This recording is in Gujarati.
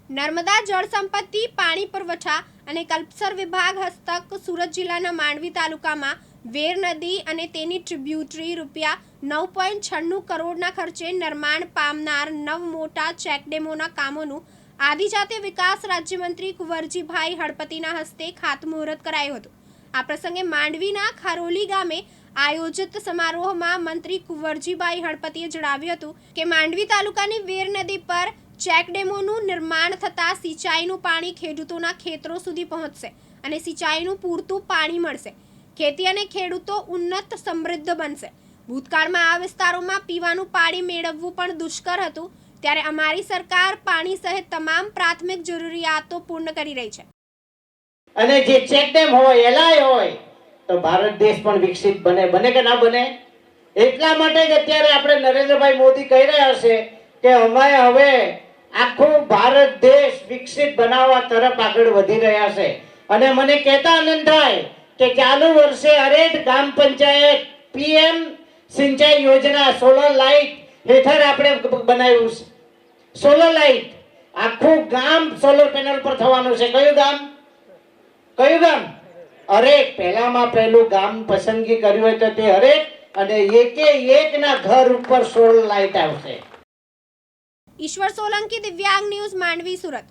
નર્મદા જળ સંપત્તિ પાણી પુરવઠા અને કલ્પસર વિભાગ હસ્તક સુરત જિલ્લાના માંડવી તાલુકામાં વેર નદી અને તેની ટ્રિબ્યુટરી ₹9.96 કરોડના ખર્ચે નિર્માણ પામનાર 9 મોટા ચેકડેમોના કામોનું આદિજાતિ વિકાસ રાજ્યમંત્રી કુંવરજીભાઈ હળપતિના હસ્તે ખાતમુહૂર્ત કરાયું હતું। આ પ્રસંગે માંડવીના ખારોલી ગામે આયોજિત સમારોહમાં મંત્રી કુંવરજીભાઈ હળપતિએ જણાવ્યું હતું કે માંડવી તાલુકાની વેર નદી પર ચેકડેમોનું નિર્માણ થતાં સિંચાઈનું પાણી ખેડૂતોના ખેતરો સુધી પહોંચશે અને સિંચાઈનું પૂરતું પાણી મળશે। ખેતી અને ખેડૂતો ઉન્નત સમૃદ્ધ બનશે। ભૂતકાળમાં આ વિસ્તારોમાં પીવાનું પાણી મેળવવું પણ દુષ્કર હતું, ત્યારે અમારી સરકાર પાણી સહિત તમામ પ્રાથમિક જરૂરિયાતો પૂર્ણ કરી રહી છે। અને જે ચેકડેમ હોય એલાય હોય તો ભારત દેશ પણ વિકસિત બને કે ના બને। એટલા માટે જ અત્યારે આપણે નરેન્દ્રભાઈ મોદી કહી રહ્યા છે કે અમે હવે આખો ભારત દેશ વિકસિત બનાવવા તરફ આગળ વધી રહ્યા છે। અને મને કહેતા આનંદ થાય કે ચાલુ વર્ષે હરેક ગ્રામ પંચાયત PM સિંચાઈ યોજના સોલર લાઇટ હેઠળ આપણે બનાવ્યું છે। સોલર લાઇટ આખું ગામ સોલર પેનલ પર થવાનું છે। કયું ગામ? હરેક પહેલામાં પહેલું ગામ પસંદગી કર્યું હોય તો તે હરેક અને એકના ઘર ઉપર સોલર લાઇટ આવશે। ઈશ્વર સોલંકી, દિવ્યાંગ ન્યૂઝ, માંડવી, સુરત।